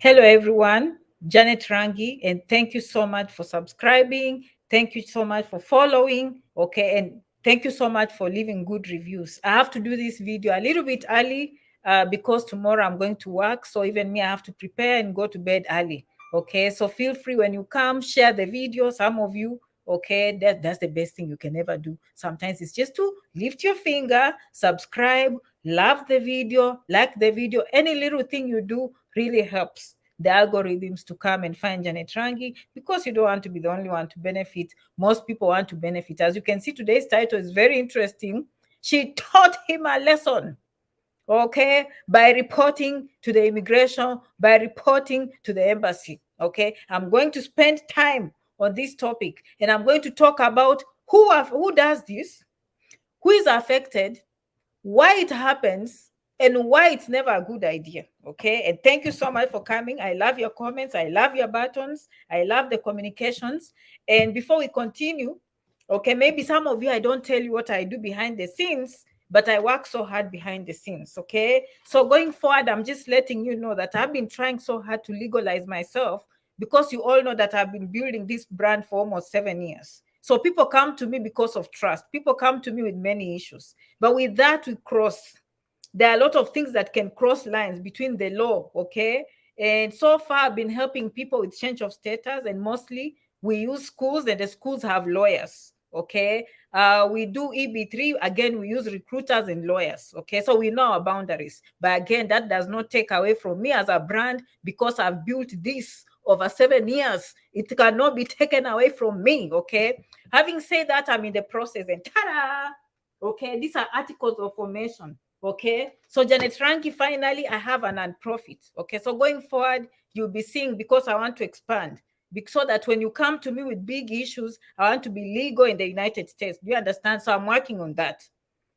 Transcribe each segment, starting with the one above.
Hello, everyone. Janet Rangi, and thank you so much for subscribing. Thank you so much for following. Okay, and thank you so much for leaving good reviews. I have to do this video a little bit early because tomorrow I'm going to work. So even me, I have to prepare and go to bed early. Okay, so feel free when you come, share the video. Some of you, okay, that's the best thing you can ever do. Sometimes it's just to lift your finger, subscribe, love the video, like the video. Any little thing you do really helps the algorithms to come and find Janet Rangi, because you don't want to be the only one to benefit. Most people want to benefit. As you can see, today's title is very interesting. She taught him a lesson, okay, by reporting to the immigration, by reporting to the embassy. Okay, I'm going to spend time on this topic, and I'm going to talk about who does this, who is affected, why it happens, and why it's never a good idea. Okay, and thank you so much for coming. I love your comments, I love your buttons, I love the communications. And before we continue, okay, maybe some of you, I don't tell you what I do behind the scenes, but I work so hard behind the scenes. Okay, so going forward, I'm just letting you know that I've been trying so hard to legalize myself, because you all know that I've been building this brand for almost 7 years. So people come to me because of trust. People come to me with many issues. But with that, we cross. There are a lot of things that can cross lines between the law, okay? And so far, I've been helping people with change of status, and mostly we use schools, and the schools have lawyers, okay? We do EB3, again, we use recruiters and lawyers, okay? So we know our boundaries. But again, that does not take away from me as a brand, because I've built this over 7 years. It cannot be taken away from me, okay? Having said that, I'm in the process, and ta-da! Okay, these are articles of formation. Okay, so Janet Ranki, finally, I have a non-profit. Okay, so going forward, you'll be seeing, because I want to expand, so that when you come to me with big issues, I want to be legal in the United States. Do you understand? So I'm working on that.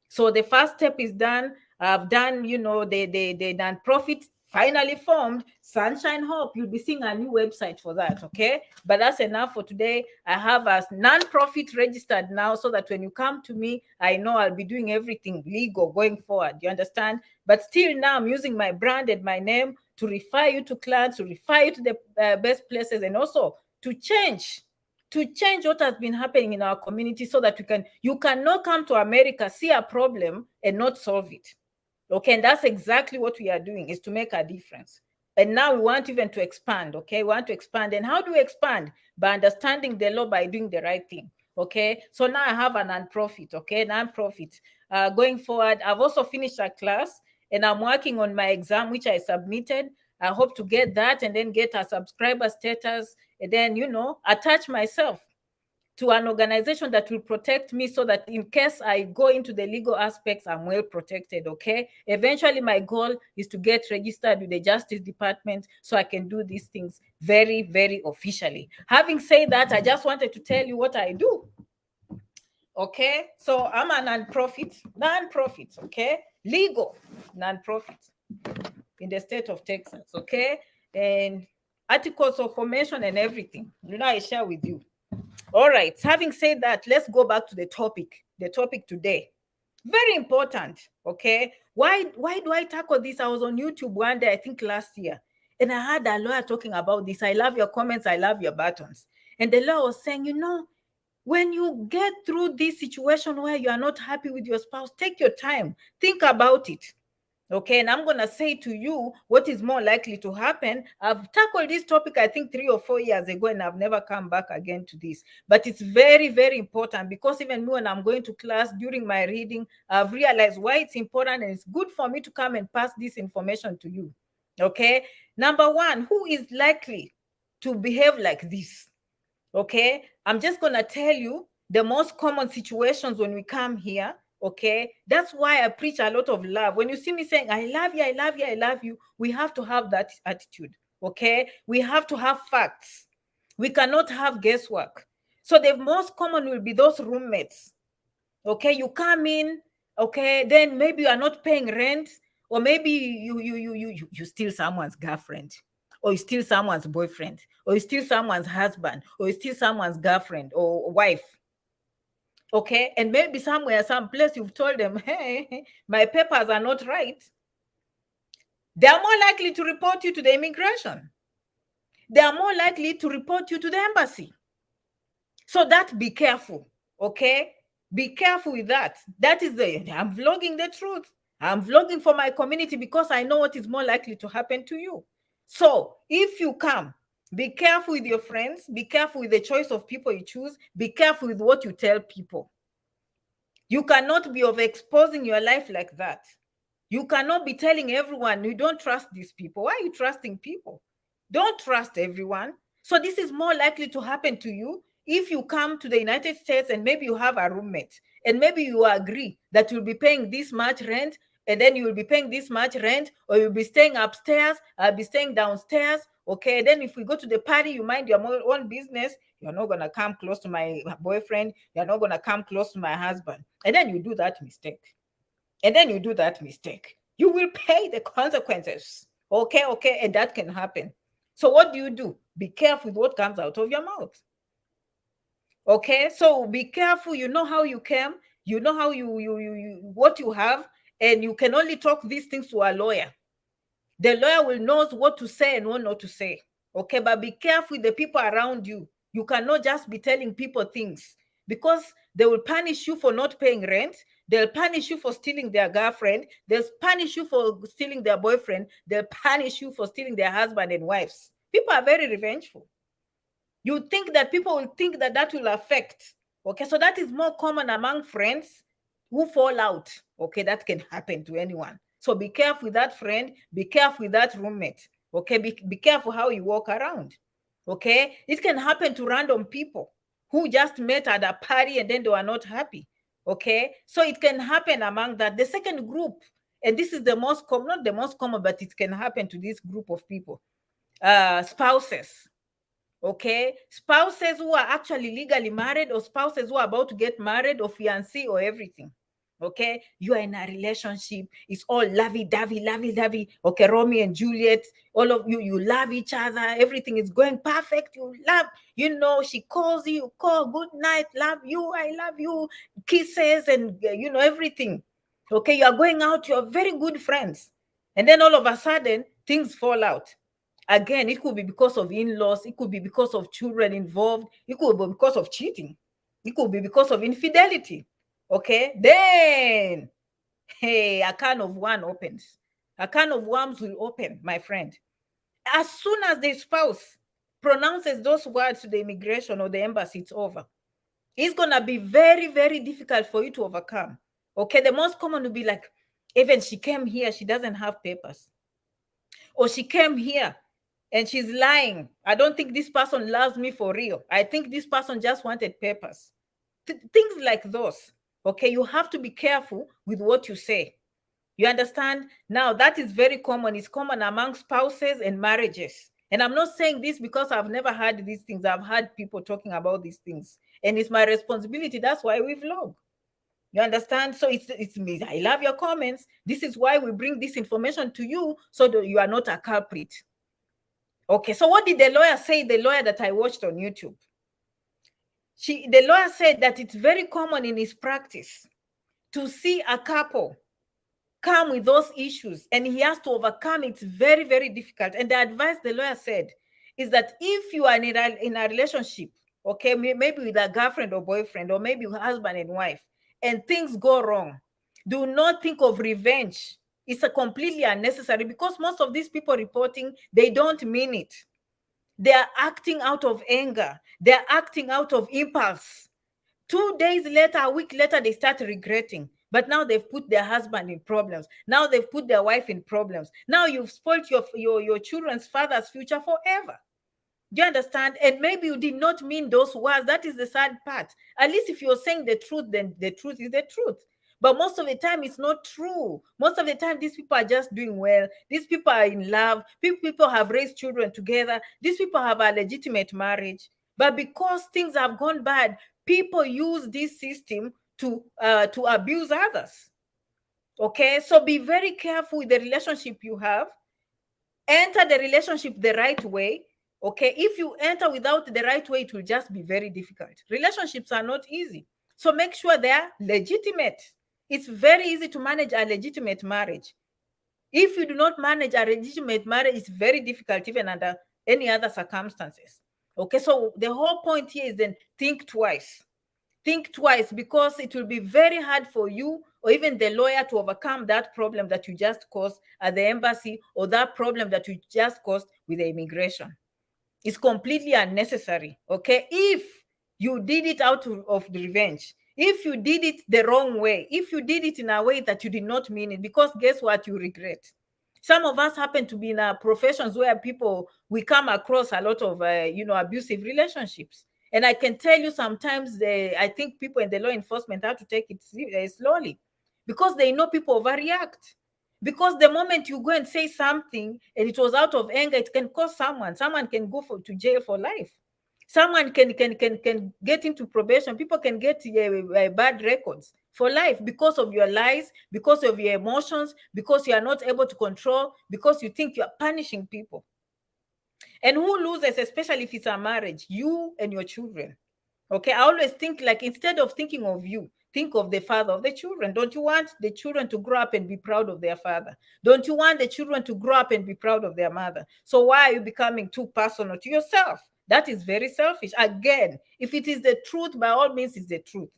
So the first step is done. I've done, the non-profit finally formed, Sunshine Hope. You'll be seeing a new website for that, okay? But that's enough for today. I have a non-profit registered now, so that when you come to me, I know I'll be doing everything legal going forward. You understand? But still now I'm using my brand and my name to refer you to clients, to refer you to the best places, and also to change what has been happening in our community, so that you cannot come to America, see a problem, and not solve it. Okay, and that's exactly what we are doing, is to make a difference. And now we want even to expand. Okay, we want to expand. And how do we expand? By understanding the law, by doing the right thing. Okay, so now I have a non-profit. Okay, non-profit. Going forward, I've also finished a class, and I'm working on my exam, which I submitted. I hope to get that, and then get a subscriber status, and then, attach myself to an organization that will protect me, so that in case I go into the legal aspects, I'm well protected. Okay, eventually my goal is to get registered with the Justice Department, so I can do these things very, very officially. Having said that, I just wanted to tell you what I do. Okay, so I'm a non-profit, okay, legal non-profit in the state of Texas. Okay, and articles of formation and everything, I share with you. All right, having said that, let's go back to the topic today. Very important. Okay, why do I tackle this? I was on YouTube one day, I think last year, and I heard a lawyer talking about this. I love your comments, I love your buttons. And the lawyer was saying, when you get through this situation where you are not happy with your spouse, take your time, think about it. Okay, and I'm going to say to you what is more likely to happen. I've tackled this topic, I think 3 or 4 years ago, and I've never come back again to this. But it's very, very important, because even me, when I'm going to class, during my reading, I've realized why it's important, and it's good for me to come and pass this information to you. Okay, number one, who is likely to behave like this? Okay, I'm just going to tell you the most common situations when we come here. Okay, that's why I preach a lot of love. When you see me saying, I love you, I love you, I love you, we have to have that attitude. Okay, we have to have facts. We cannot have guesswork. So the most common will be those roommates. Okay, you come in, okay, then maybe you are not paying rent, or maybe you steal someone's girlfriend, or you steal someone's boyfriend, or you steal someone's husband, or you steal someone's girlfriend or wife. Okay, and maybe somewhere, someplace, you've told them, hey, my papers are not right. They are more likely to report you to the immigration. they are more likely to report you to the embassy. So that, be careful, okay? Be careful with that. That is I'm vlogging the truth. I'm vlogging for my community because I know what is more likely to happen to you. So if you come, be careful with your friends. Be careful with the choice of people you choose. Be careful with what you tell people. You cannot be overexposing your life like that. You cannot be telling everyone you don't trust these people. Why are you trusting people? Don't trust everyone. So this is more likely to happen to you if you come to the United States and maybe you have a roommate and maybe you agree that you'll be paying this much rent and then you will be paying this much rent, or you'll be staying upstairs, I'll be staying downstairs. Okay, then if we go to the party, you mind your own business. You're not going to come close to my boyfriend. You're not going to come close to my husband. And then you do that mistake. You will pay the consequences. Okay, and that can happen. So what do? Be careful with what comes out of your mouth. Okay, so be careful. You know how you came, you know how you what you have, and you can only talk these things to a lawyer. The lawyer will know what to say and what not to say. Okay, but be careful with the people around you. You cannot just be telling people things, because they will punish you for not paying rent. They'll punish you for stealing their girlfriend. They'll punish you for stealing their boyfriend. They'll punish you for stealing their husband and wives. People are very revengeful. You think that people will think that that will affect. Okay, so that is more common among friends who fall out. Okay, that can happen to anyone. So be careful with that friend. Be careful with that roommate. Okay, be careful how you walk around. Okay, it can happen to random people who just met at a party and then they were not happy. Okay, so it can happen among that. The second group, and this is the most common, not the most common, but it can happen to this group of people, spouses. Okay, spouses who are actually legally married, or spouses who are about to get married, or fiancé, or everything. Okay, you are in a relationship, it's all lovey-dovey. Okay, Romeo and Juliet, all of you love each other, everything is going perfect. You love, she calls you call, good night, love you, I love you, kisses, and everything. Okay, you are going out, you're very good friends, and then all of a sudden things fall out. Again, it could be because of in-laws, it could be because of children involved, it could be because of cheating, it could be because of infidelity. Okay, then, hey, a can of worms opens. A can of worms will open, my friend. As soon as the spouse pronounces those words to the immigration or the embassy, it's over. It's gonna be very, very difficult for you to overcome. Okay, the most common will be like, even she came here, she doesn't have papers. Or she came here and she's lying. I don't think this person loves me for real. I think this person just wanted papers. Things like those. Okay, you have to be careful with what you say. You understand? Now, that is very common. It's common among spouses and marriages. And I'm not saying this because I've never heard these things. I've heard people talking about these things. And it's my responsibility. That's why we vlog. You understand? So it's me. I love your comments. This is why we bring this information to you, so that you are not a culprit. Okay, so what did the lawyer say? The lawyer that I watched on YouTube. The lawyer said that it's very common in his practice to see a couple come with those issues, and he has to overcome it. It's very, very difficult. And the advice the lawyer said is that if you are in a relationship, okay, maybe with a girlfriend or boyfriend, or maybe husband and wife, and things go wrong, do not think of revenge. It's a completely unnecessary, because most of these people reporting, they don't mean it. They are acting out of anger. They're acting out of impulse. 2 days later, a week later, they start regretting. But now they've put their husband in problems. Now they've put their wife in problems. Now you've spoiled your children's father's future forever. Do you understand? And maybe you did not mean those words. That is the sad part. At least if you're saying the truth, then the truth is the truth. But most of the time, it's not true. Most of the time, these people are just doing well. These people are in love. People have raised children together. These people have a legitimate marriage. But because things have gone bad, people use this system to abuse others. Okay, so be very careful with the relationship you have. Enter the relationship the right way. Okay, if you enter without the right way, it will just be very difficult. Relationships are not easy, so make sure they are legitimate. It's very easy to manage a legitimate marriage. If you do not manage a legitimate marriage, it's very difficult even under any other circumstances. Okay, so the whole point here is then think twice. Think twice, because it will be very hard for you or even the lawyer to overcome that problem that you just caused at the embassy, or that problem that you just caused with the immigration. It's completely unnecessary. Okay, if you did it out of the revenge, if you did it the wrong way, if you did it in a way that you did not mean it, because guess what, you regret. Some of us happen to be in professions where we come across a lot of abusive relationships, and I can tell you sometimes I think people in the law enforcement have to take it slowly, because they know people overreact. Because the moment you go and say something and it was out of anger, it can cause someone can go to jail for life. Someone can get into probation. People can get bad records for life because of your lies, because of your emotions, because you are not able to control, because you think you are punishing people. And who loses, especially if it's a marriage? You and your children. Okay, I always think, like, instead of thinking of you, think of the father of the children. Don't you want the children to grow up and be proud of their father? Don't you want the children to grow up and be proud of their mother? So why are you becoming too personal to yourself? That is very selfish. Again, if it is the truth, by all means, it's the truth.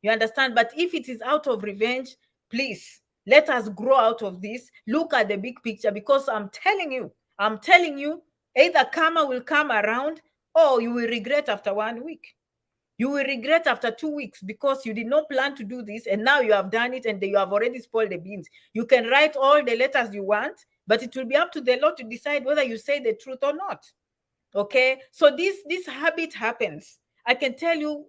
You understand? But if it is out of revenge, please let us grow out of this. Look at the big picture, because I'm telling you, either karma will come around, or you will regret after 1 week. You will regret after 2 weeks, because you did not plan to do this, and now you have done it, and you have already spoiled the beans. You can write all the letters you want, but it will be up to the law to decide whether you say the truth or not. Okay, so this habit happens. I can tell you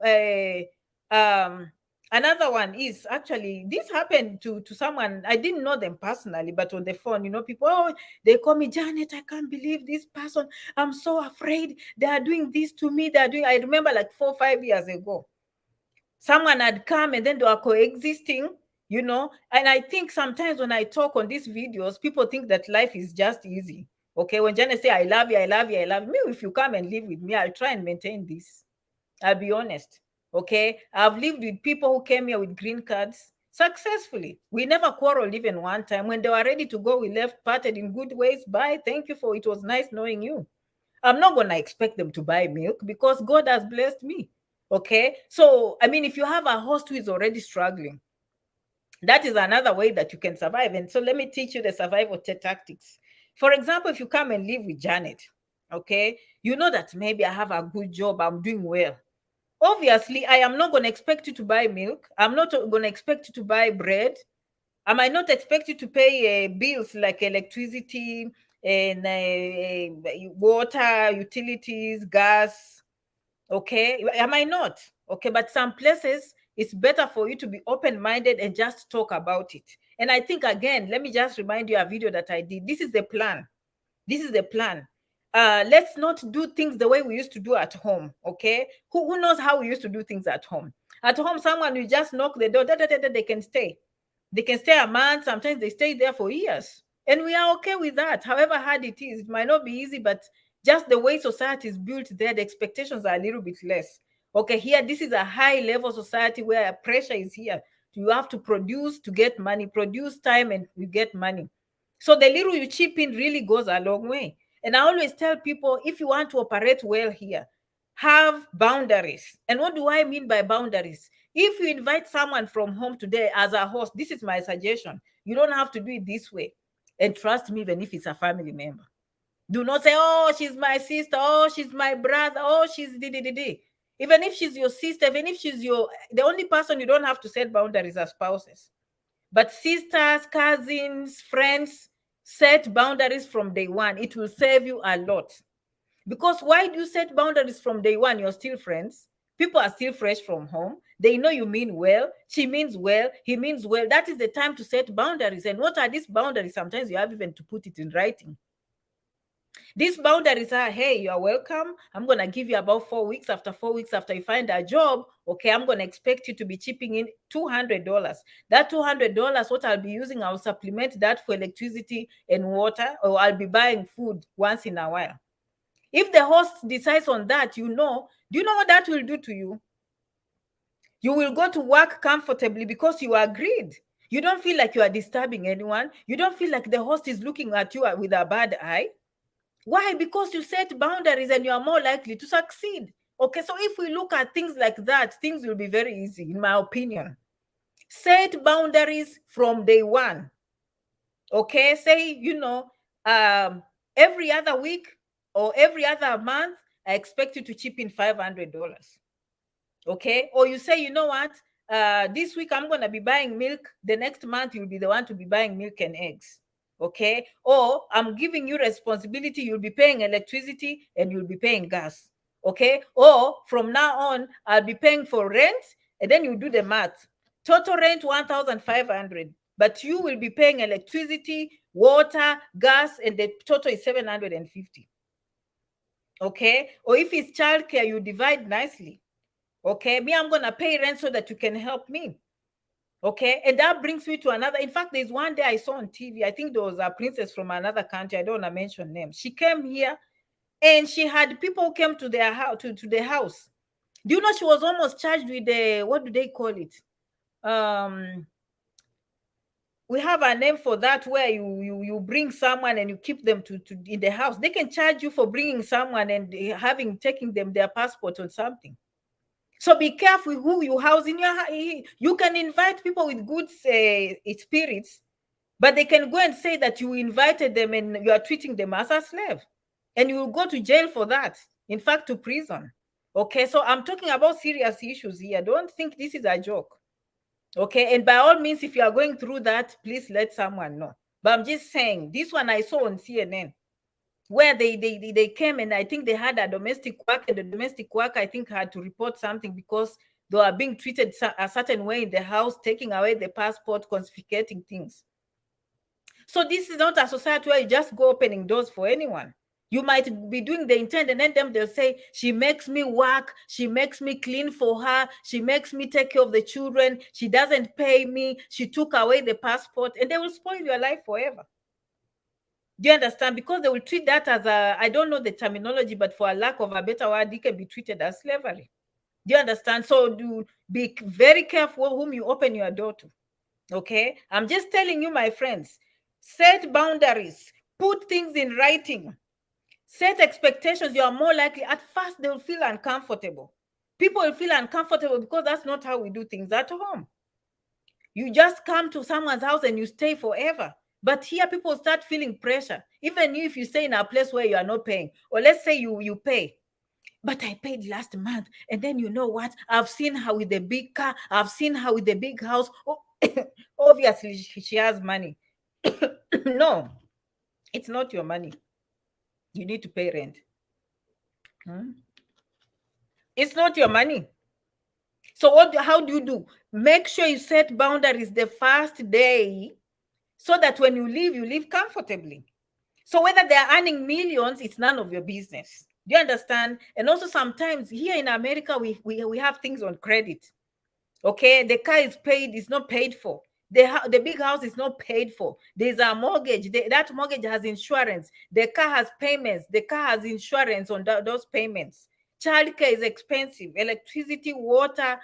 another one is, actually, this happened to someone. I didn't know them personally, but on the phone, people, oh, they call me, Janet, I can't believe this person, I'm so afraid they are doing this to me. I remember like 4 or 5 years ago, someone had come, and then they were coexisting, and I think sometimes when I talk on these videos, people think that life is just easy. Okay, when Janet say, I love you, I love you, I love you, if you come and live with me, I'll try and maintain this. I'll be honest. Okay, I've lived with people who came here with green cards successfully. We never quarreled even one time. When they were ready to go, we left, parted in good ways. Bye, thank you, it was nice knowing you. I'm not going to expect them to buy milk, because God has blessed me. Okay, so I mean, if you have a host who is already struggling, that is another way that you can survive. And so let me teach you the survival tactics. For example, if you come and live with Janet, okay, you know that maybe I have a good job, I'm doing well. Obviously, I am not going to expect you to buy milk. I'm not going to expect you to buy bread. I might not expect you to pay bills like electricity and water, utilities, gas. Okay, I might not. Okay, but some places it's better for you to be open-minded and just talk about it. And I think, again, let me just remind you a video that I did. This is the plan. This is the plan. Let's not do things the way we used to do at home. Okay, who knows how we used to do things at home? At home, someone will just knock the door, they can stay. They can stay a month. Sometimes they stay there for years, and we are okay with that. However hard it is, it might not be easy, but just the way society is built there, the expectations are a little bit less. Okay, here, this is a high level society where pressure is here. You have to produce to get money, produce time, and you get money. So the little you chip in really goes a long way. And I always tell people, if you want to operate well here, have boundaries. And what do I mean by boundaries? If you invite someone from home today as a host, this is my suggestion. You don't have to do it this way. And trust me, even if it's a family member. Do not say, oh, she's my sister, oh, she's my brother, oh, she's di. Even if she's your sister, even if she's the only person you don't have to set boundaries are spouses. But sisters, cousins, friends, set boundaries from day one. It will save you a lot. Because why do you set boundaries from day one? You're still friends. People are still fresh from home. They know you mean well. She means well. He means well. That is the time to set boundaries. And what are these boundaries? Sometimes you have even to put it in writing. These boundaries are, hey, you are welcome. I'm going to give you about 4 weeks. After 4 weeks, after you find a job, okay, I'm going to expect you to be chipping in $200. That $200, what I'll be using, I'll supplement that for electricity and water, or I'll be buying food once in a while. If the host decides on that, do you know what that will do to you? You will go to work comfortably because you agreed. You don't feel like you are disturbing anyone. You don't feel like the host is looking at you with a bad eye. Why? Because you set boundaries and you are more likely to succeed. Okay, so if we look at things like that, things will be very easy, in my opinion. Set boundaries from day one. Okay, say, every other week or every other month, I expect you to chip in $500. Okay, or you say, you know what, this week I'm going to be buying milk, the next month you'll be the one to be buying milk and eggs. Okay, or I'm giving you responsibility, you'll be paying electricity and you'll be paying gas. Okay, or from now on I'll be paying for rent, and then you do the math. Total rent 1,500, but you will be paying electricity, water, gas, and the total is 750. Okay, or if it's childcare, you divide nicely. Okay, me, I'm gonna pay rent so that you can help me. Okay, and that brings me to another. In fact, there's one day I saw on TV, I think there was a princess from another country, I don't want to mention names. She came here and she had people who came to their house, to the house. Do you know she was almost charged with the, what do they call it? We have a name for that, where you bring someone and you keep them to in the house. They can charge you for bringing someone and taking them their passport or something. So be careful who you house in your house. You can invite people with good spirits, but they can go and say that you invited them and you are treating them as a slave, and you will go to jail for that. In fact, to prison. Okay, so I'm talking about serious issues here. Don't think this is a joke. Okay, and by all means, if you are going through that, please let someone know. But I'm just saying, this one I saw on CNN, where they came, and I think they had a domestic work, and the domestic work, I think, had to report something because they are being treated a certain way in the house, taking away the passport, confiscating things. So this is not a society where you just go opening doors for anyone. You might be doing the intent, and then they'll say, she makes me work, she makes me clean for her, she makes me take care of the children, she doesn't pay me, she took away the passport, and they will spoil your life forever. Do you understand? Because they will treat that as a, I don't know the terminology, but for a lack of a better word, it can be treated as slavery. Do you understand? So do be very careful whom you open your door to. Okay, I'm just telling you, my friends, set boundaries, put things in writing, set expectations. You are more likely, at first they'll feel uncomfortable. People will feel uncomfortable because that's not how we do things at home. You just come to someone's house and you stay forever. But here people start feeling pressure. Even if you stay in a place where you are not paying, or let's say you pay, but I paid last month, and then you know what? I've seen her with the big car. I've seen her with the big house. Oh, obviously, she has money. No, it's not your money. You need to pay rent. It's not your money. So how do you do? Make sure you set boundaries the first day, so that when you leave comfortably. So whether they're earning millions, it's none of your business. Do you understand? And also sometimes here in America, we have things on credit. Okay, the car is paid, it's not paid for. The big house is not paid for. There's a mortgage. That mortgage has insurance. The car has payments. The car has insurance on those payments. Childcare is expensive. Electricity, water,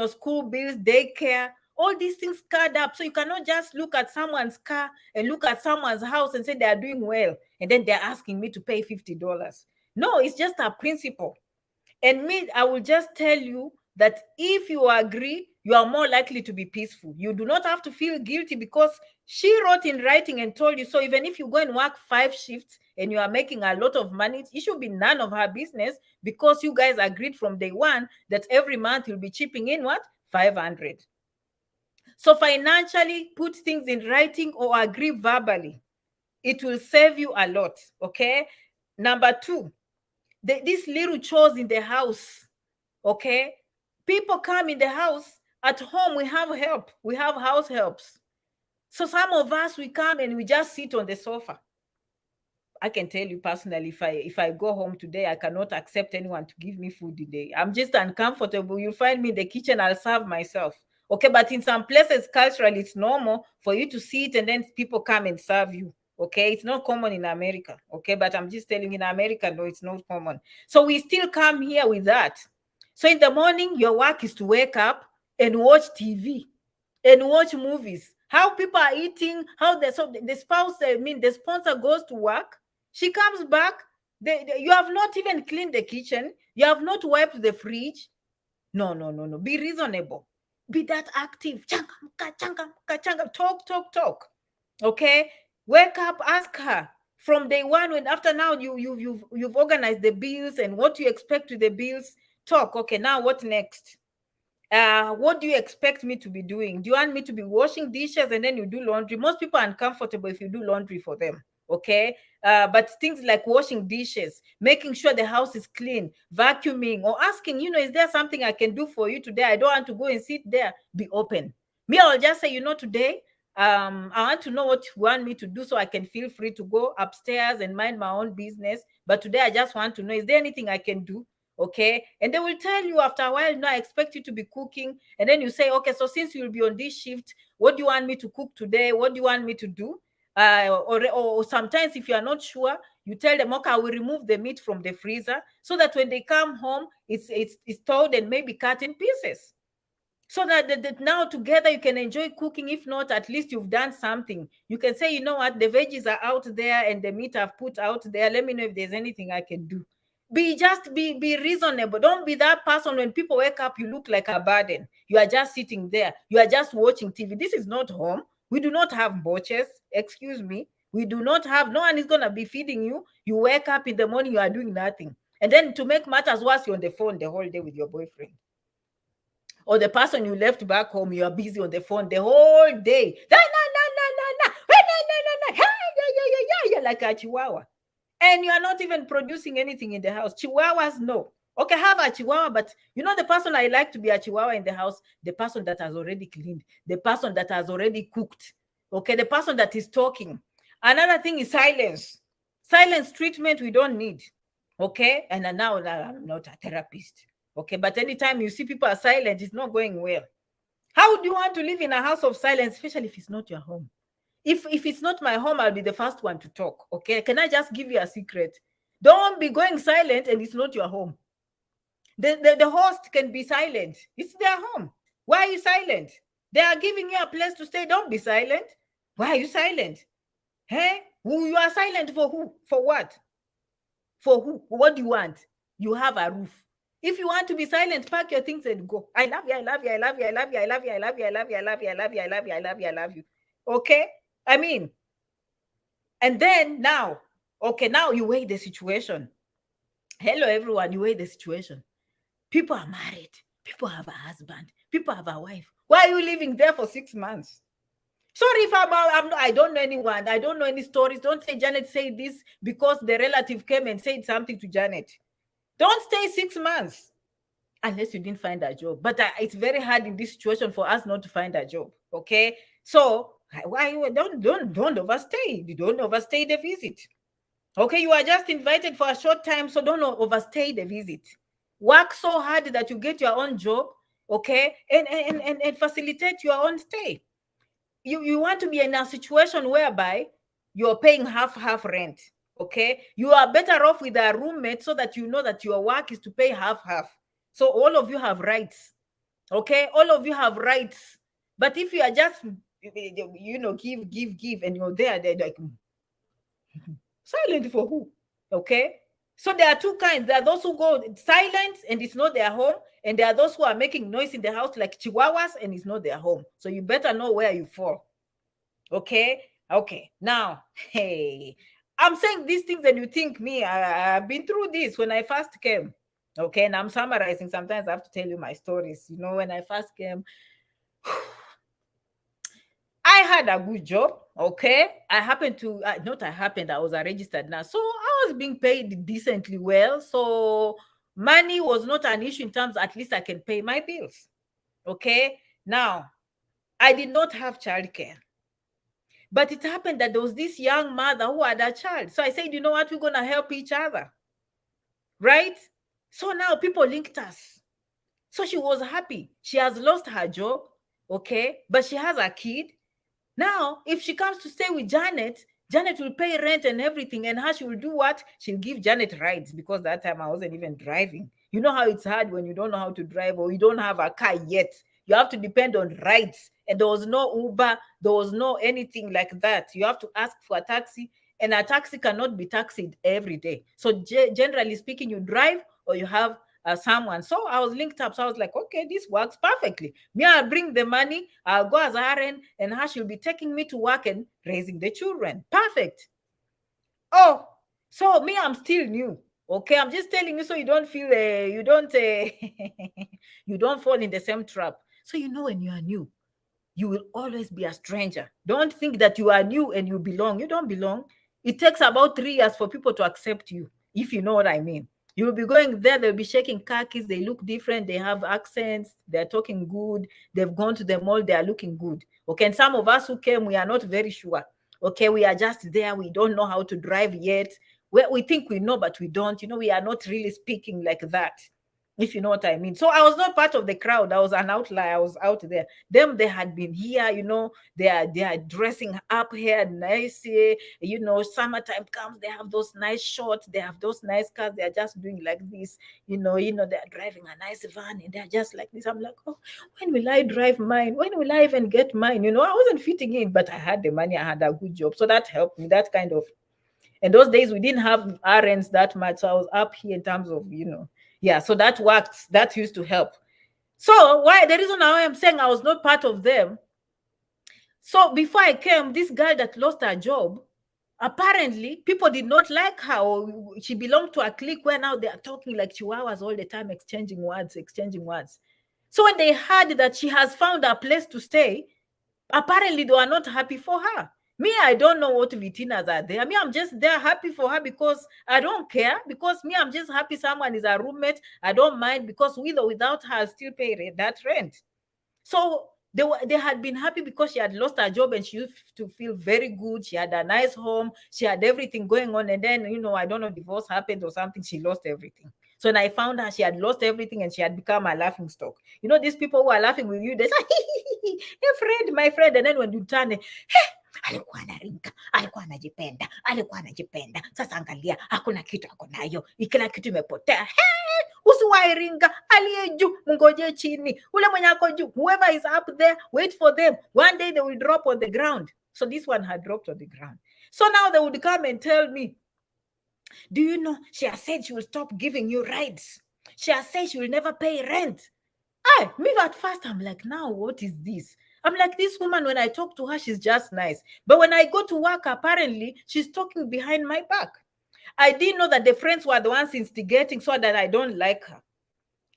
school bills, daycare. All these things add up. So you cannot just look at someone's car and look at someone's house and say they are doing well, and then they're asking me to pay $50. No, it's just a principle. And me, I will just tell you that if you agree, you are more likely to be peaceful. You do not have to feel guilty because she wrote in writing and told you. So even if you go and work 5 shifts and you are making a lot of money, it should be none of her business, because you guys agreed from day one that every month you'll be chipping in what? 500. So financially, put things in writing or agree verbally. It will save you a lot. Okay. Number 2, these little chores in the house. Okay, people come in the house. At home, we have help. We have house helps. So some of us, we come and we just sit on the sofa. I can tell you personally, if I go home today, I cannot accept anyone to give me food today. I'm just uncomfortable. You'll find me in the kitchen. I'll serve myself. Okay, but in some places, culturally, it's normal for you to sit and then people come and serve you. Okay, it's not common in America. Okay, but I'm just telling you, in America, no, it's not common. So we still come here with that. So in the morning, your work is to wake up and watch TV and watch movies. How people are eating, how the spouse, the sponsor goes to work She comes back, you have not even cleaned the kitchen, you have not wiped the fridge. No, no, no, no. Be reasonable. Be that active. Changamka, changamka, changamka. Talk, talk, talk. Okay? Wake up, ask her from day one. When after now you've organized the bills and what you expect with the bills. Talk. Okay, now what next? What do you expect me to be doing? Do you want me to be washing dishes and then you do laundry? Most people are uncomfortable if you do laundry for them. Okay. But things like washing dishes, making sure the house is clean, vacuuming, or asking, is there something I can do for you today? I don't want to go and sit there. Be open. Me, I'll just say, today, I want to know what you want me to do so I can feel free to go upstairs and mind my own business. But today I just want to know, is there anything I can do? Okay. And they will tell you after a while, no, I expect you to be cooking. And then you say, okay, so since you'll be on this shift, what do you want me to cook today? What do you want me to do? Or sometimes if you are not sure, you tell them, okay, I will remove the meat from the freezer so that when they come home, it's thawed and maybe cut in pieces. So that now together you can enjoy cooking. If not, at least you've done something. You can say, you know what, the veggies are out there and the meat I've put out there. Let me know if there's anything I can do. Be reasonable. Don't be that person when people wake up, you look like a burden. You are just sitting there. You are just watching TV. This is not home. We do not have boches. Excuse me. We do not have, no one is going to be feeding you. You wake up in the morning, you are doing nothing. And then to make matters worse, you're on the phone the whole day with your boyfriend. Or the person you left back home, you are busy on the phone the whole day. Like a chihuahua. And you are not even producing anything in the house. Chihuahuas, no. Okay, have a chihuahua, but the person I like to be a chihuahua in the house, the person that has already cleaned, the person that has already cooked, okay, the person that is talking. Another thing is silence. Silence treatment we don't need, okay? And now I'm not a therapist, okay? But anytime you see people are silent, it's not going well. How do you want to live in a house of silence, especially if it's not your home? If it's not my home, I'll be the first one to talk, okay? Can I just give you a secret? Don't be going silent and it's not your home. The host can be silent. It's their home. Why are you silent? They are giving you a place to stay. Don't be silent. Why are you silent? Hey, you are silent for who? For what? For who? What do you want? You have a roof. If you want to be silent, pack your things and go. I love you, I love you, I love you, I love you, I love you, I love you, I love you, I love you, I love you, I love you, I love you, I love you. Okay? I mean, and then now, okay, now you weigh the situation. Hello, everyone, you weigh the situation. People are married. People have a husband. People have a wife. Why are you living there for 6 months? Sorry if I don't know anyone. I don't know any stories. Don't say Janet said this because the relative came and said something to Janet. Don't stay 6 months unless you didn't find a job. But it's very hard in this situation for us not to find a job. Okay, so why don't overstay? You don't overstay the visit. Okay, you are just invited for a short time, so don't overstay the visit. Work so hard that you get your own job, okay, and facilitate your own stay. You want to be in a situation whereby you're paying half rent, okay? You are better off with a roommate so that you know that your work is to pay half. So all of you have rights, okay? All of you have rights. But if you are just, give, and you're there, they're like, silent for who? Okay? So there are two kinds. There are those who go silent and it's not their home, and there are those who are making noise in the house like chihuahuas and it's not their home. So you better know where you fall. Okay? Okay. Now, hey, I'm saying these things and you think me, I've been through this when I first came. Okay, and I'm summarizing. Sometimes I have to tell you my stories. When I first came, I had a good job, okay? I was a registered nurse. So I was being paid decently well. So money was not an issue in terms, at least I can pay my bills, okay? Now, I did not have childcare. But it happened that there was this young mother who had a child. So I said, you know what? We're going to help each other, right? So now people linked us. So she was happy. She has lost her job, okay? But she has a kid. Now, if she comes to stay with Janet, Janet will pay rent and everything. And she will do what? She'll give Janet rides, because that time I wasn't even driving. You know how it's hard when you don't know how to drive or you don't have a car yet. You have to depend on rides. And there was no Uber. There was no anything like that. You have to ask for a taxi. and a taxi cannot be taxied every day. So generally speaking, you drive or you have someone. So I was linked up. So I was like, okay, this works perfectly. Me, I'll bring the money, I'll go as RN, and her, she'll be taking me to work and raising the children. Perfect. Oh, so me, I'm still new. Okay, I'm just telling you so you don't feel you don't fall in the same trap. So when you are new, you will always be a stranger. Don't think that you are new and you belong. You don't belong. It takes about 3 years for people to accept you, if you know what I mean. You will be going there, they'll be shaking khakis, they look different, they have accents, they're talking good, they've gone to the mall, they are looking good. Okay, and some of us who came, we are not very sure. Okay, we are just there, we don't know how to drive yet. We think we know, but we don't. We are not really speaking like that, if you know what I mean. So I was not part of the crowd. I was an outlier. I was out there. Them, they had been here, they are dressing up here nice. Summertime comes, they have those nice shorts, they have those nice cars, they are just doing like this, they're driving a nice van and they're just like this. I'm like, oh, when will I drive mine? When will I even get mine? I wasn't fitting in, but I had the money, I had a good job. So that helped me, that kind of. And those days we didn't have RNs that much. So I was up here in terms of, yeah, so that worked. That used to help. So the reason why I'm saying I was not part of them. So before I came, this girl that lost her job, apparently people did not like her, or she belonged to a clique where now they are talking like chihuahuas all the time, exchanging words. So when they heard that she has found a place to stay, apparently they were not happy for her. Me, I don't know what Vitinas are there. Me, I'm just there happy for her because I don't care. Because me, I'm just happy someone is a roommate. I don't mind because with or without her, I'll still pay that rent. So they had been happy because she had lost her job and she used to feel very good. She had a nice home. She had everything going on. And then, I don't know, divorce happened or something. She lost everything. So when I found her, she had lost everything and she had become a laughing stock. These people who are laughing with you, they say, hey, friend, my friend. And then when you turn, hey, alikuwa anaringa, alikuwa anajipenda. Sasa angalia, hakuna kitu ako nayo, kila kitu imepotea. Usiwairinga, aliye juu, mungoje chini. Ule mwenye ako juu, whoever is up there, wait for them. One day they will drop on the ground. So this one had dropped on the ground. So now they would come and tell me, do you know, she has said she will stop giving you rides. She has said she will never pay rent. Me at first, I'm like, now what is this? I'm like, this woman, when I talk to her, she's just nice. But when I go to work, apparently, she's talking behind my back. I didn't know that the friends were the ones instigating so that I don't like her.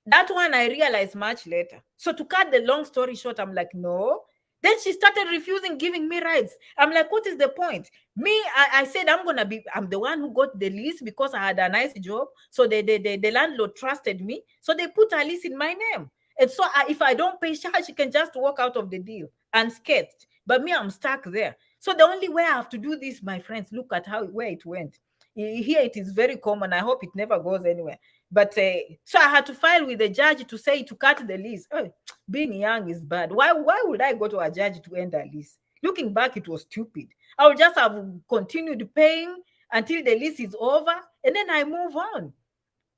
That one I realized much later. So to cut the long story short, I'm like, no. Then she started refusing giving me rides. I'm like, what is the point? Me, I said, I'm the one who got the lease because I had a nice job. So the landlord trusted me. So they put a lease in my name. And so if I don't pay her, she can just walk out of the deal unscathed. But me, I'm stuck there. So the only way I have to do this, my friends, look at where it went. Here it is very common. I hope it never goes anywhere. But so I had to file with the judge to say to cut the lease. Oh, being young is bad. Why would I go to a judge to end a lease? Looking back, it was stupid. I would just have continued paying until the lease is over, and then I move on.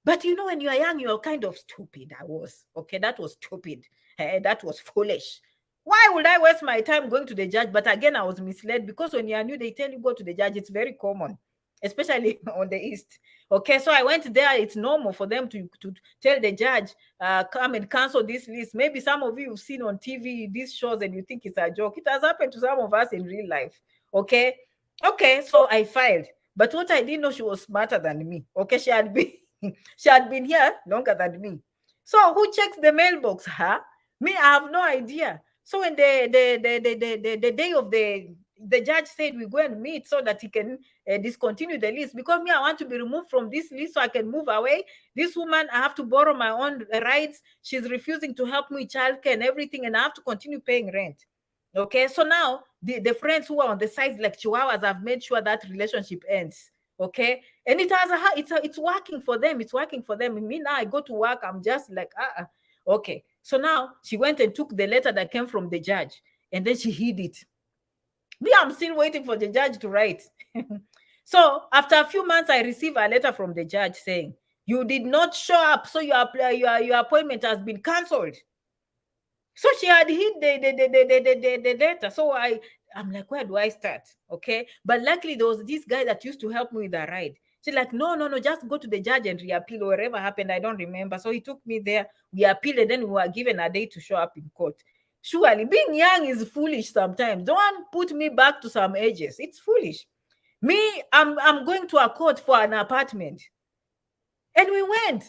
But when you are young, you're kind of stupid. I was. Okay, that was stupid. That was foolish. Why would I waste my time going to the judge? But again, I was misled because when you are new, they tell you go to the judge. It's very common, especially on the East. Okay, so I went there. It's normal for them to tell the judge, come and cancel this list. Maybe some of you have seen on TV these shows and you think it's a joke. It has happened to some of us in real life. Okay, so I filed. But what I didn't know, she was smarter than me. Okay, she had been here longer than me. So who checks the mailbox? Huh? Me, I have no idea. So when the day of the judge said we go and meet so that he can discontinue the list, because me, I want to be removed from this list so I can move away. This woman, I have to borrow my own rights. She's refusing to help me with childcare and everything, and I have to continue paying rent. Okay, so now the friends who are on the sides like chihuahuas have made sure that relationship ends. Okay, and it's working for them. It's working for them. Me now, I go to work. I'm just like okay. So now she went and took the letter that came from the judge, and then she hid it. Me, I'm still waiting for the judge to write. So after a few months, I received a letter from the judge saying, you did not show up, so your appointment has been cancelled. So she had hid the letter. So I'm like, where do I start? Okay. But luckily, there was this guy that used to help me with the ride. She's like, no, no, no, just go to the judge and reappeal, or whatever happened. I don't remember. So he took me there. We appealed, and then we were given a day to show up in court. Surely, being young is foolish sometimes. Don't put me back to some ages. It's foolish. Me, I'm going to a court for an apartment. And we went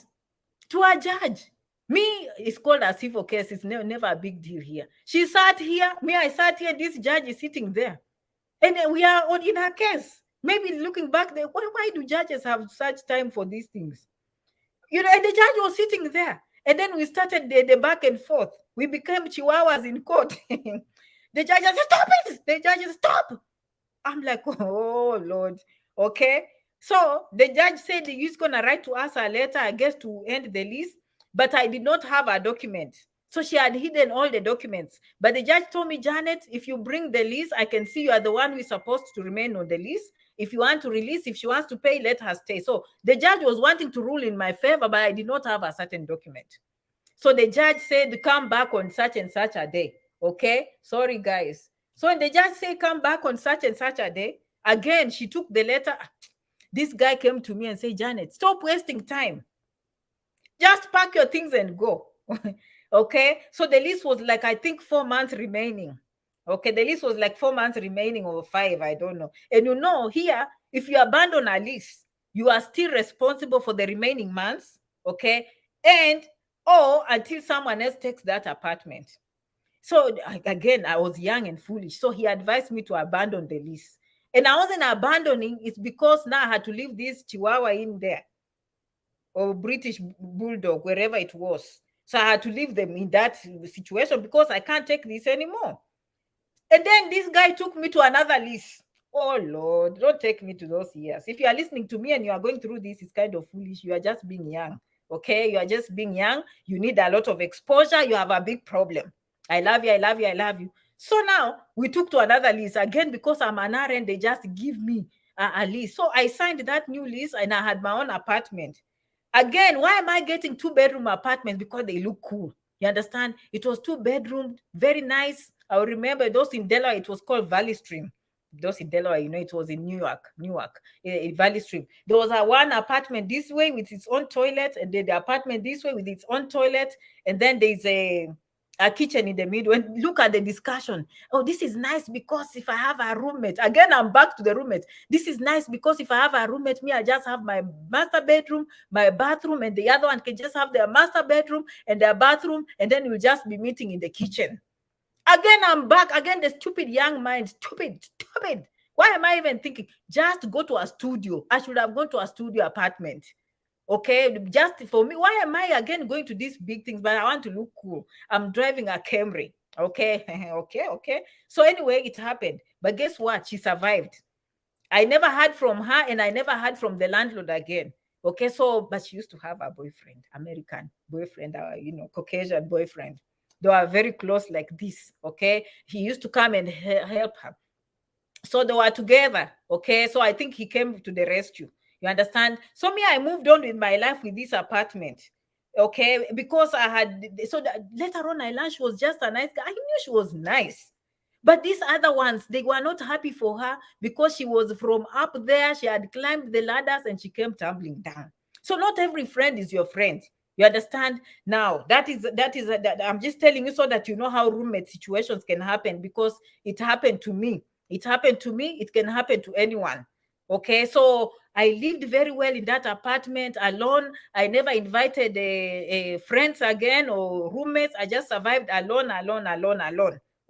to a judge. Me, it's called a civil case. It's never a big deal here. She sat here. Me, I sat here. This judge is sitting there. And we are on in her case. Maybe looking back, why do judges have such time for these things? You know, and the judge was sitting there. And then we started the back and forth. We became chihuahuas in court. The judge said, stop it. The judge said, stop. I'm like, oh, Lord. Okay. So the judge said he's going to write to us a letter, I guess, to end the lease. But I did not have a document. So she had hidden all the documents. But the judge told me, Janet, if you bring the lease, I can see you are the one who is supposed to remain on the lease. If you want to release, if she wants to pay, let her stay. So the judge was wanting to rule in my favor, but I did not have a certain document. So the judge said, come back on such and such a day. Okay. Sorry, guys. So when the judge said, come back on such and such a day, again, she took the letter. This guy came to me and said, Janet, stop wasting time. Just pack your things and go. Okay. So the list was like, I think 4 months remaining. Okay. The list was like 4 months remaining or 5. I don't know. And you know, here, if you abandon a lease, you are still responsible for the remaining months. Okay. And or until someone else takes that apartment. So again, I was young and foolish. So he advised me to abandon the lease. And I wasn't abandoning, it's because now I had to leave this Chihuahua in there, or British Bulldog, wherever it was. So I had to leave them in that situation because I can't take this anymore. And then this guy took me to another lease. Oh, Lord, don't take me to those years. If you are listening to me and you are going through this, it's kind of foolish. You are just being young. Okay, you are just being young. You need a lot of exposure. You have a big problem. I love you. I love you. I love you. So now we took to another lease again because I'm an RN. They just give me a lease. So I signed that new lease and I had my own apartment. Again, why am I getting 2-bedroom apartments? Because they look cool. You understand? It was 2-bedroom, very nice. I remember those in Delaware, it was called Valley Stream. Those in Delaware, you know, it was in Newark, Valley Stream. There was a one apartment this way with its own toilet, and then the apartment this way with its own toilet, and then there's a kitchen in the middle. And look at the discussion. Oh, this is nice because if I have a roommate, again, I'm back to the roommate. This is nice because if I have a roommate, me, I just have my master bedroom, my bathroom, and the other one can just have their master bedroom and their bathroom, and then we'll just be meeting in the kitchen. Again, I'm back. Again, the stupid young mind. Stupid. Why am I even thinking? Just go to a studio. I should have gone to a studio apartment. Okay, just for me. Why am I again going to these big things? But I want to look cool. I'm driving a Camry. Okay, okay. So anyway, it happened. But guess what? She survived. I never heard from her, and I never heard from the landlord again. Okay, so but she used to have a boyfriend, American boyfriend, Caucasian boyfriend. They were very close like this. Okay, he used to come and help her. So they were together. Okay, so I think he came to the rescue. You understand? So me, I moved on with my life with this apartment. Okay, because I had, so that later on, I learned she was just a nice guy. I knew she was nice. But these other ones, they were not happy for her because she was from up there. She had climbed the ladders and she came tumbling down. So not every friend is your friend. You understand? Now, that I'm just telling you so that you know how roommate situations can happen, because it happened to me. It happened to me. It can happen to anyone. Okay, so I lived very well in that apartment alone. I never invited friends again or roommates. I just survived alone.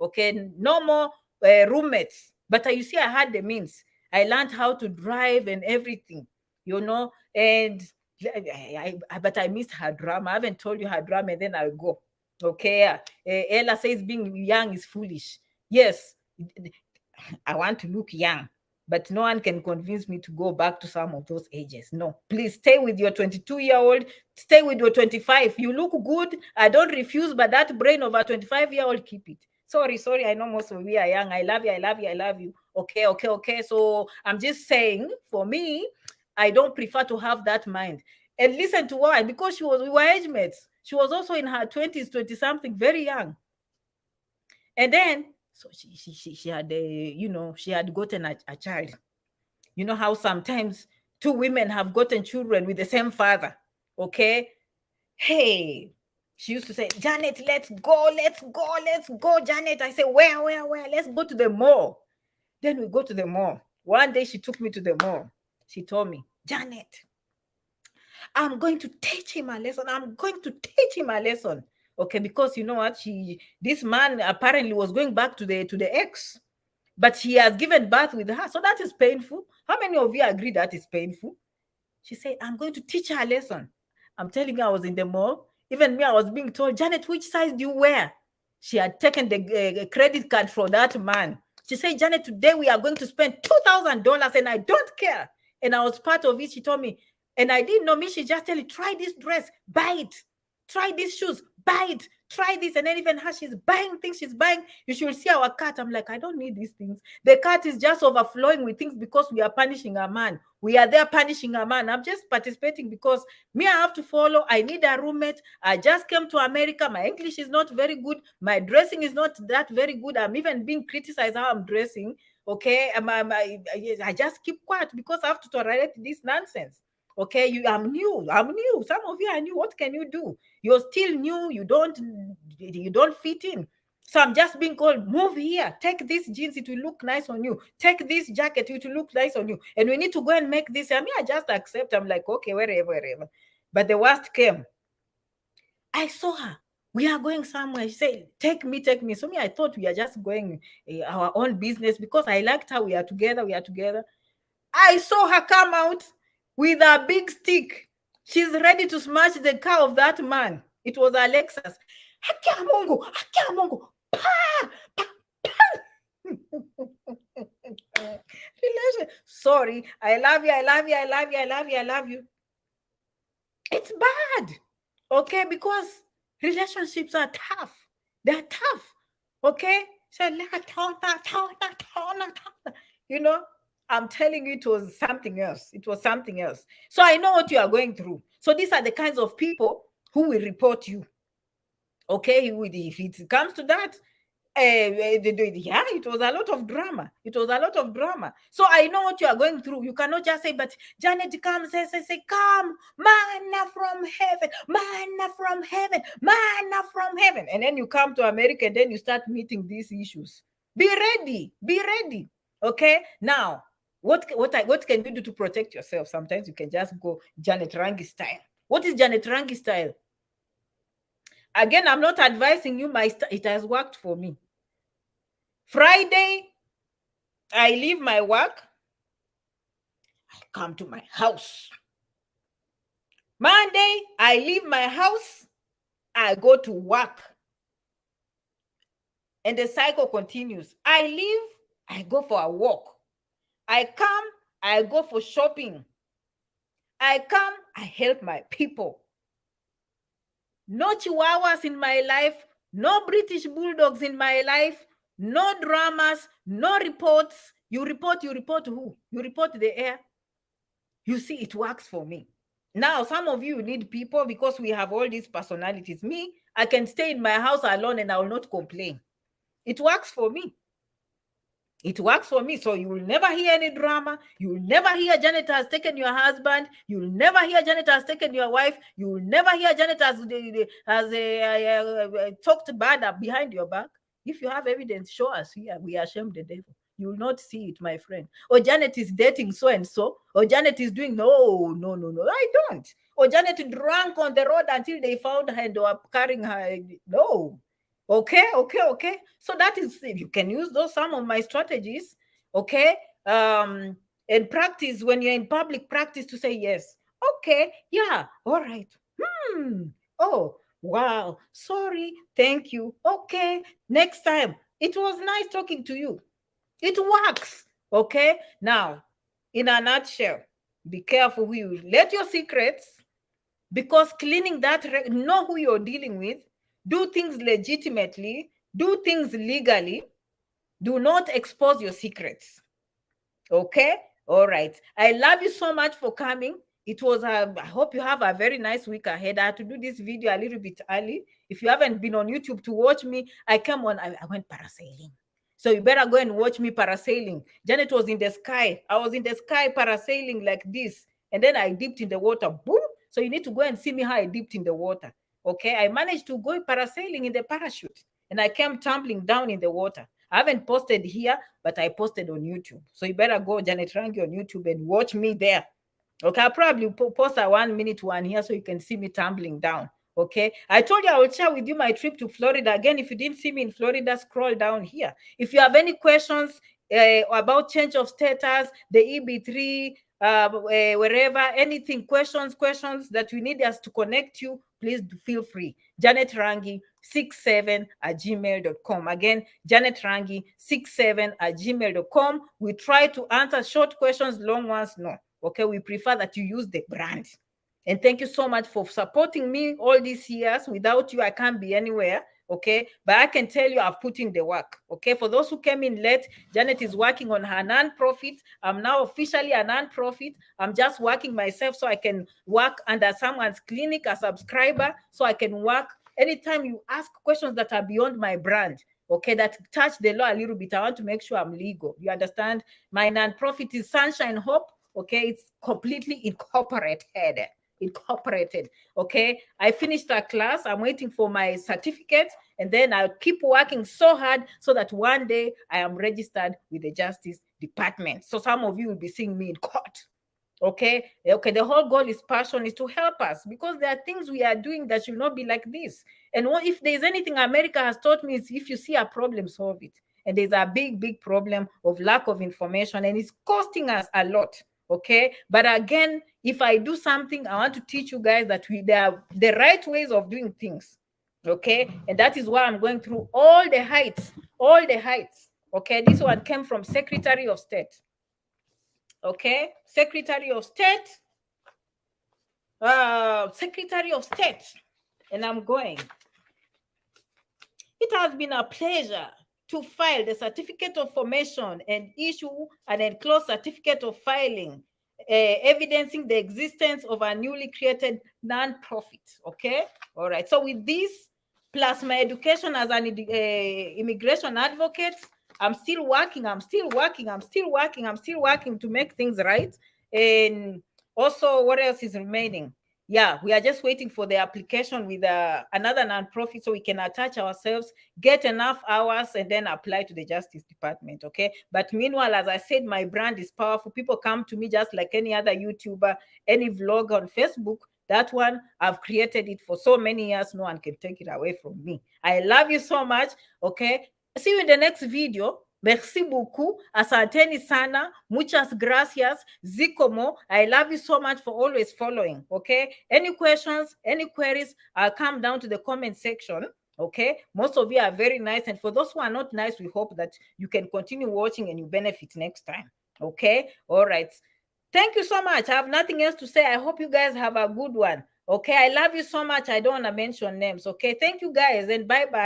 Okay, no more roommates. But you see, I had the means. I learned how to drive and everything, and but I missed her drama. I haven't told you her drama, and then I'll go. Okay, Ella says being young is foolish. Yes, I want to look young, but no one can convince me to go back to some of those ages. No, please stay with your 22-year-old, stay with your 25. You look good. I don't refuse, but that brain of a 25-year-old, keep it. Sorry. I know most of you are young. I love you. Okay. So I'm just saying, for me, I don't prefer to have that mind. And listen to why, because we were age mates. She was also in her 20s, 20 something, very young. And then So she had she had gotten a child. You know how sometimes two women have gotten children with the same father. Okay. Hey, she used to say, Janet, let's go, Janet. I say, where? Let's go to the mall. Then we go to the mall. One day she took me to the mall. She told me, Janet, I'm going to teach him a lesson. I'm going to teach him a lesson. Okay, because you know what? This man apparently was going back to the ex, but he has given birth with her. So that is painful. How many of you agree that is painful? She said, I'm going to teach her a lesson. I'm telling you, I was in the mall. Even me, I was being told, Janet, which size do you wear? She had taken the credit card from that man. She said, Janet, today we are going to spend $2,000 and I don't care. And I was part of it. She told me, and I didn't know me. She just tell me, try this dress, buy it. Try these shoes, buy it. Try this. And then even her, she's buying things. She's buying. You should see our cart. I'm like, I don't need these things. The cart is just overflowing with things because we are punishing a man. We are there punishing a man. I'm just participating because me, I have to follow. I need a roommate. I just came to America. My English is not very good. My dressing is not that very good. I'm even being criticized how I'm dressing. Okay. I just keep quiet because I have to tolerate this nonsense. Okay, I'm new. Some of you are new. What can you do? You're still new. You don't fit in. So I'm just being called, move here, take this jeans, it will look nice on you. Take this jacket, it will look nice on you. And we need to go and make this. I mean, I just accept. I'm like, okay, wherever. But the worst came. I saw her. We are going somewhere. She said, take me. So me, I thought we are just going our own business because I liked her. We are together. I saw her come out with a big stick. She's ready to smash the car of that man. It was a Lexus. Haki ya Mungu. Pa, pa, pa. Sorry, I love you. It's bad. Okay, because relationships are tough. They're tough. Okay? So, you know, I'm telling you, it was something else. So I know what you are going through. So these are the kinds of people who will report you. Okay, if it comes to that, yeah, it was a lot of drama. So I know what you are going through. You cannot just say, but Janet, come, say, come, manna from heaven. And then you come to America and then you start meeting these issues. Be ready. Okay, now, what can you do to protect yourself? Sometimes you can just go Janet Rangi style. What is Janet Rangi style? Again, I'm not advising you. It has worked for me. Friday, I leave my work. I come to my house. Monday, I leave my house. I go to work. And the cycle continues. I leave, I go for a walk. I come, I go for shopping. I come, I help my people. No chihuahuas in my life, no British bulldogs in my life, no dramas, no reports. You report who? You report the air. You see, it works for me. Now, some of you need people because we have all these personalities. Me, I can stay in my house alone and I will not complain. It works for me. So you will never hear any drama. You will never hear Janet has taken your husband. You will never hear Janet has taken your wife. You will never hear Janet has talked bad behind your back. If you have evidence, show us. We are ashamed the devil. You will not see it, my friend. Or Janet is dating so and so. Or Janet is doing no. I don't. Or Janet drank on the road until they found her and they were carrying her. No. Okay. So that is, you can use those, some of my strategies. Okay. And practice when you're in public, practice to say yes. Okay. Yeah. All right. Oh, wow. Sorry. Thank you. Okay. Next time. It was nice talking to you. It works. Okay. Now, in a nutshell, be careful who you let your secrets, because cleaning that, know who you're dealing with. Do things legitimately. Do things legally. Do not expose your secrets. Okay? All right. I love you so much for coming. It was, I hope you have a very nice week ahead. I had to do this video a little bit early. If you haven't been on YouTube to watch me, I went parasailing. So you better go and watch me parasailing. Janet was in the sky. I was in the sky parasailing like this. And then I dipped in the water. Boom. So you need to go and see me how I dipped in the water. Okay. I managed to go parasailing in the parachute. And I came tumbling down in the water. I haven't posted here, but I posted on YouTube. So you better go Janet Rangi on YouTube and watch me there. Okay, I'll probably post a 1 minute one here so you can see me tumbling down. Okay, I told you I will share with you my trip to Florida. Again, if you didn't see me in Florida, scroll down here. If you have any questions about change of status, the EB3, wherever, anything, questions that we need us to connect you, please feel free. Janet Rangi 67@gmail.com. Again, Janet Rangi 67@gmail.com. We try to answer short questions, long ones, no. Okay, we prefer that you use the brand. And thank you so much for supporting me all these years. Without you, I can't be anywhere. Okay, but I can tell you I've put in the work. Okay, for those who came in late, Janet is working on her non-profit. I'm now officially a non-profit. I'm just working myself so I can work under someone's clinic, a subscriber, so I can work anytime you ask questions that are beyond my brand. Okay, that touch the law a little bit. I want to make sure I'm legal. You understand? My non-profit is Sunshine Hope. Okay, it's completely incorporated. Okay, I finished a class. I'm waiting for my certificate, and then I'll keep working so hard so that one day I am registered with the Justice Department. So some of you will be seeing me in court. Okay, the whole goal is passion, is to help us, because there are things we are doing that should not be like this. And if there's anything America has taught me, is if you see a problem, solve it. And there's a big problem of lack of information, and it's costing us a lot. Okay, but again, if I do something, I want to teach you guys that there are the right ways of doing things. Okay, and that is why I'm going through all the heights. Okay, this one came from Secretary of State. Okay, Secretary of State, and I'm going. It has been a pleasure to file the certificate of formation and issue an enclosed certificate of filing, evidencing the existence of a newly created non-profit. Okay, all right. So with this, plus my education as an immigration advocate, I'm still working to make things right. And also, what else is remaining? Yeah, we are just waiting for the application with another nonprofit so we can attach ourselves, get enough hours, and then apply to the Justice Department. Okay. But meanwhile, as I said, my brand is powerful. People come to me just like any other YouTuber, any vlog on Facebook. That one, I've created it for so many years. No one can take it away from me. I love you so much. Okay. See you in the next video. Merci beaucoup. Asanteni sana. Muchas gracias. Zikomo. I love you so much for always following. Okay. Any questions, any queries, I'll come down to the comment section. Okay. Most of you are very nice. And for those who are not nice, we hope that you can continue watching and you benefit next time. Okay. All right. Thank you so much. I have nothing else to say. I hope you guys have a good one. Okay. I love you so much. I don't want to mention names. Okay. Thank you guys, and bye-bye.